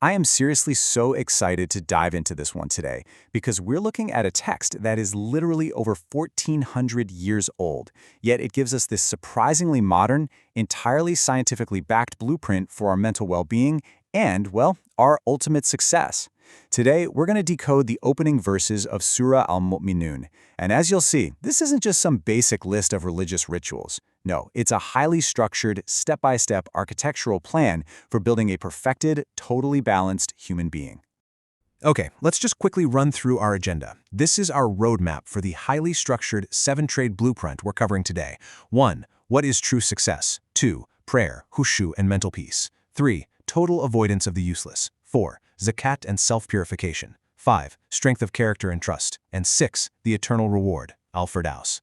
I am seriously so excited to dive into this one today because we're looking at a text that is literally over 1,400 years old, yet it gives us this surprisingly modern, entirely scientifically backed blueprint for our mental well-being and, well, our ultimate success. Today, we're going to decode the opening verses of Surah Al-Mu'minun. And as you'll see, this isn't just some basic list of religious rituals. No, it's a highly structured, step-by-step architectural plan for building a perfected, totally balanced human being. Okay, let's just quickly run through our agenda. This is our roadmap for the highly structured 7-trade blueprint we're covering today. 1. What is true success? 2. Prayer, Khushu, and mental peace. 3. Total avoidance of the useless. 4. Zakat and self-purification. 5. Strength of character and trust. And 6. The eternal reward, Al-Firdaus.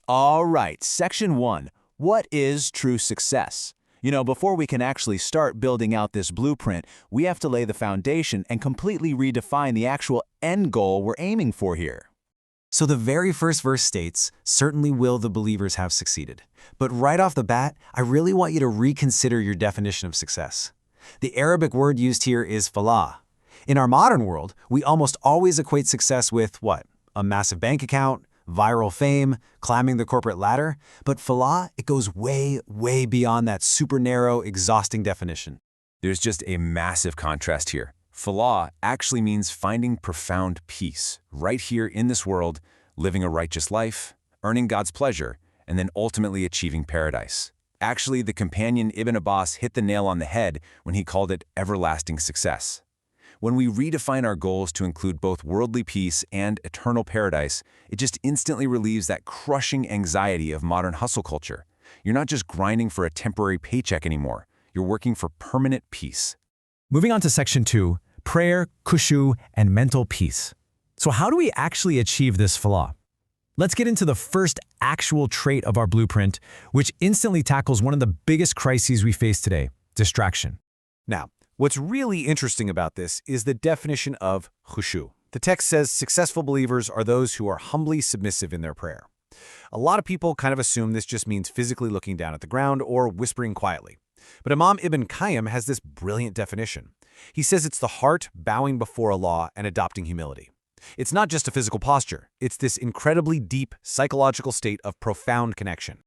All right, Section 1. What is true success? Before we can actually start building out this blueprint, we have to lay the foundation and completely redefine the actual end goal we're aiming for here. So the very first verse states, "Certainly will the believers have succeeded." But right off the bat, I really want you to reconsider your definition of success. The Arabic word used here is falah. In our modern world, we almost always equate success with what? A massive bank account, viral fame, climbing the corporate ladder. But falah, it goes way, way beyond that super narrow, exhausting definition. There's just a massive contrast here. Falah actually means finding profound peace, right here in this world, living a righteous life, earning God's pleasure, and then ultimately achieving paradise. Actually, the companion Ibn Abbas hit the nail on the head when he called it everlasting success. When we redefine our goals to include both worldly peace and eternal paradise, it just instantly relieves that crushing anxiety of modern hustle culture. You're not just grinding for a temporary paycheck anymore. You're working for permanent peace. Moving on to Section 2, prayer, Khushu, and mental peace. So how do we actually achieve this falah? Let's get into the first actual trait of our blueprint, which instantly tackles one of the biggest crises we face today, distraction. Now, what's really interesting about this is the definition of Khushu. The text says successful believers are those who are humbly submissive in their prayer. A lot of people kind of assume this just means physically looking down at the ground or whispering quietly. But Imam Ibn Qayyim has this brilliant definition. He says it's the heart bowing before Allah and adopting humility. It's not just a physical posture, it's this incredibly deep psychological state of profound connection.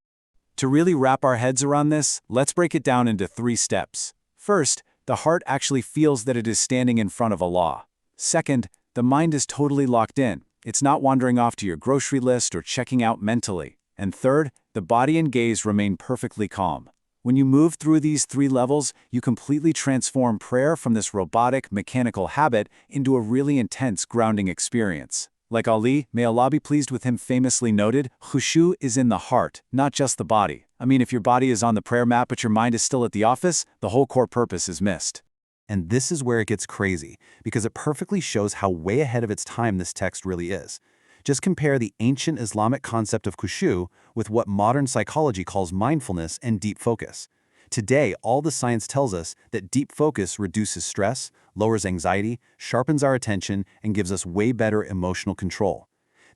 To really wrap our heads around this, let's break it down into 3 steps. First, the heart actually feels that it is standing in front of Allah. Second, the mind is totally locked in. It's not wandering off to your grocery list or checking out mentally. And third, the body and gaze remain perfectly calm. When you move through these 3 levels, you completely transform prayer from this robotic, mechanical habit into a really intense grounding experience. Like Ali, may Allah be pleased with him, famously noted, Khushu is in the heart, not just the body. I mean, if your body is on the prayer mat but your mind is still at the office, the whole core purpose is missed. And this is where it gets crazy, because it perfectly shows how way ahead of its time this text really is. Just compare the ancient Islamic concept of Khushu with what modern psychology calls mindfulness and deep focus. Today, all the science tells us that deep focus reduces stress, lowers anxiety, sharpens our attention, and gives us way better emotional control.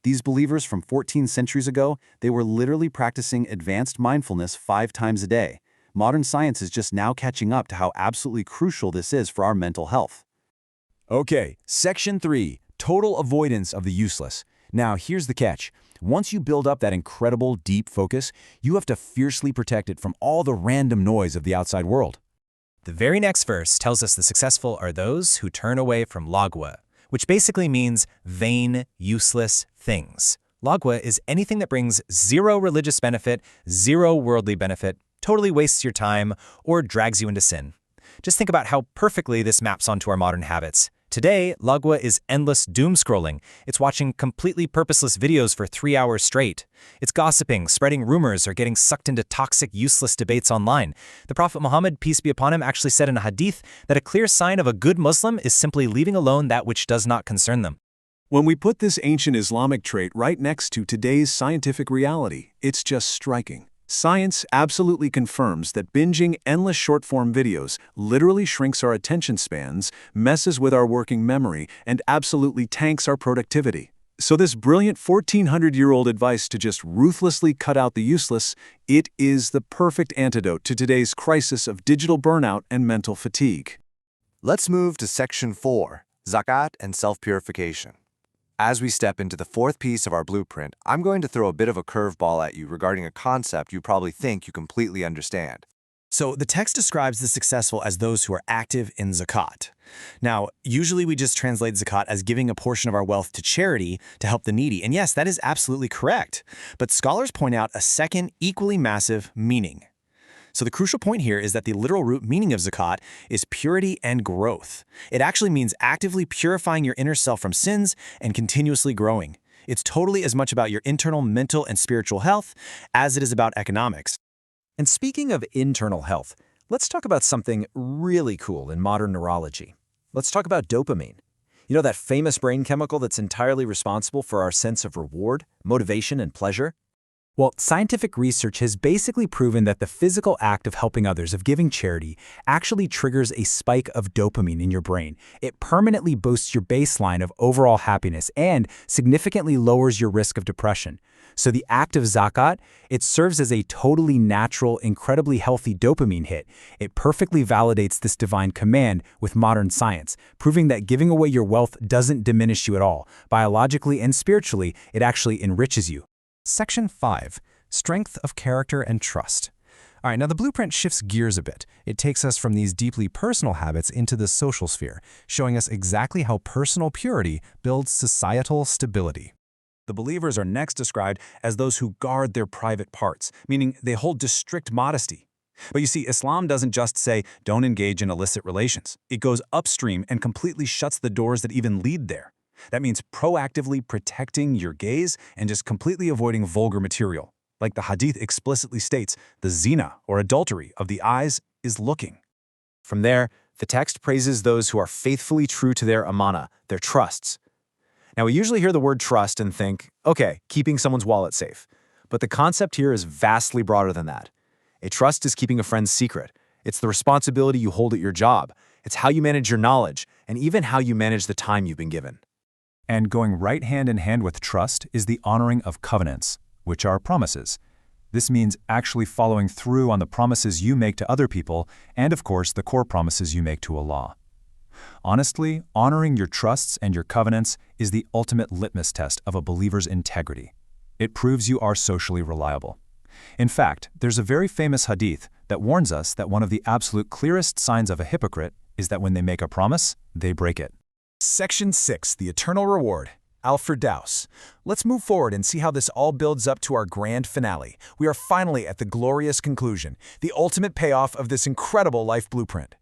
These believers from 14 centuries ago, they were literally practicing advanced mindfulness 5 times a day. Modern science is just now catching up to how absolutely crucial this is for our mental health. Okay, Section 3, total avoidance of the useless. Now, here's the catch. Once you build up that incredible deep focus, you have to fiercely protect it from all the random noise of the outside world. The very next verse tells us the successful are those who turn away from lagwa, which basically means vain, useless things. Lagwa is anything that brings 0 religious benefit, 0 worldly benefit, totally wastes your time, or drags you into sin. Just think about how perfectly this maps onto our modern habits. Today, lagwa is endless doom scrolling. It's watching completely purposeless videos for 3 hours straight. It's gossiping, spreading rumors, or getting sucked into toxic, useless debates online. The Prophet Muhammad, peace be upon him, actually said in a hadith that a clear sign of a good Muslim is simply leaving alone that which does not concern them. When we put this ancient Islamic trait right next to today's scientific reality, it's just striking. Science absolutely confirms that binging endless short-form videos literally shrinks our attention spans, messes with our working memory, and absolutely tanks our productivity. So this brilliant 1,400-year-old advice to just ruthlessly cut out the useless, it is the perfect antidote to today's crisis of digital burnout and mental fatigue. Let's move to Section 4, Zakat and Self-Purification. As we step into the fourth piece of our blueprint, I'm going to throw a bit of a curveball at you regarding a concept you probably think you completely understand. So the text describes the successful as those who are active in zakat. Now, usually we just translate zakat as giving a portion of our wealth to charity to help the needy. And yes, that is absolutely correct. But scholars point out a second, equally massive meaning. So the crucial point here is that the literal root meaning of zakat is purity and growth. It actually means actively purifying your inner self from sins and continuously growing. It's totally as much about your internal mental and spiritual health as it is about economics. And speaking of internal health, let's talk about something really cool in modern neurology. Let's talk about dopamine. You know that famous brain chemical that's entirely responsible for our sense of reward, motivation, and pleasure? Well, scientific research has basically proven that the physical act of helping others, of giving charity, actually triggers a spike of dopamine in your brain. It permanently boosts your baseline of overall happiness and significantly lowers your risk of depression. So the act of zakat, it serves as a totally natural, incredibly healthy dopamine hit. It perfectly validates this divine command with modern science, proving that giving away your wealth doesn't diminish you at all. Biologically and spiritually, it actually enriches you. Section 5, Strength of Character and Trust. All right, now the blueprint shifts gears a bit. It takes us from these deeply personal habits into the social sphere, showing us exactly how personal purity builds societal stability. The believers are next described as those who guard their private parts, meaning they hold to strict modesty. But you see, Islam doesn't just say, don't engage in illicit relations. It goes upstream and completely shuts the doors that even lead there. That means proactively protecting your gaze and just completely avoiding vulgar material. Like the Hadith explicitly states, the zina, or adultery, of the eyes is looking. From there, the text praises those who are faithfully true to their amana, their trusts. Now, we usually hear the word trust and think, okay, keeping someone's wallet safe. But the concept here is vastly broader than that. A trust is keeping a friend's secret. It's the responsibility you hold at your job. It's how you manage your knowledge, and even how you manage the time you've been given. And going right hand in hand with trust is the honoring of covenants, which are promises. This means actually following through on the promises you make to other people and, of course, the core promises you make to Allah. Honestly, honoring your trusts and your covenants is the ultimate litmus test of a believer's integrity. It proves you are socially reliable. In fact, there's a very famous hadith that warns us that one of the absolute clearest signs of a hypocrite is that when they make a promise, they break it. Section 6, the Eternal Reward, Al-Firdaus. Let's move forward and see how this all builds up to our grand finale. We are finally at the glorious conclusion, the ultimate payoff of this incredible life blueprint.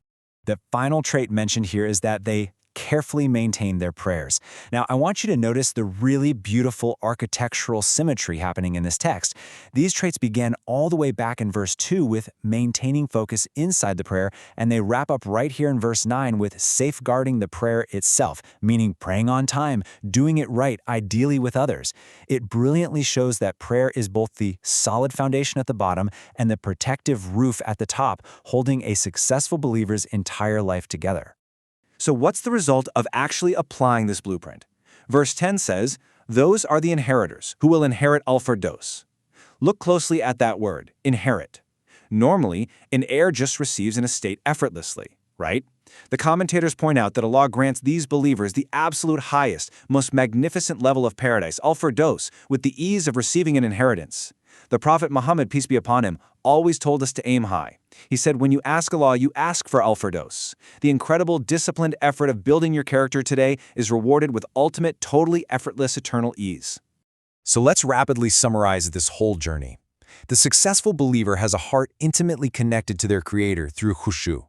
The final trait mentioned here is that they carefully maintain their prayers. Now, I want you to notice the really beautiful architectural symmetry happening in this text. These traits began all the way back in verse 2 with maintaining focus inside the prayer, and they wrap up right here in verse 9 with safeguarding the prayer itself, meaning praying on time, doing it right, ideally with others. It brilliantly shows that prayer is both the solid foundation at the bottom and the protective roof at the top, holding a successful believer's entire life together. So what's the result of actually applying this blueprint? Verse 10 says, those are the inheritors who will inherit Al-Firdaus. Look closely at that word, inherit. Normally, an heir just receives an estate effortlessly, right? The commentators point out that Allah grants these believers the absolute highest, most magnificent level of paradise, Al-Firdaus, with the ease of receiving an inheritance. The Prophet Muhammad, peace be upon him, always told us to aim high. He said, when you ask Allah, you ask for Al-Firdaus. The incredible, disciplined effort of building your character today is rewarded with ultimate, totally effortless, eternal ease. So let's rapidly summarize this whole journey. The successful believer has a heart intimately connected to their Creator through Khushu.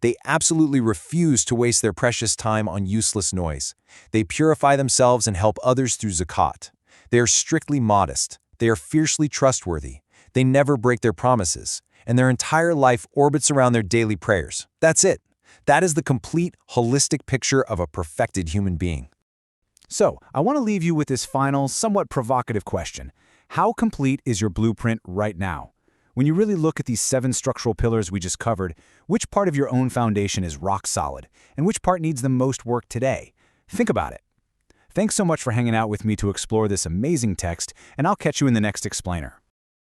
They absolutely refuse to waste their precious time on useless noise. They purify themselves and help others through zakat. They are strictly modest. They are fiercely trustworthy. They never break their promises, and their entire life orbits around their daily prayers. That's it. That is the complete, holistic picture of a perfected human being. So, I want to leave you with this final, somewhat provocative question. How complete is your blueprint right now? When you really look at these 7 structural pillars we just covered, which part of your own foundation is rock solid, and which part needs the most work today? Think about it. Thanks so much for hanging out with me to explore this amazing text, and I'll catch you in the next explainer.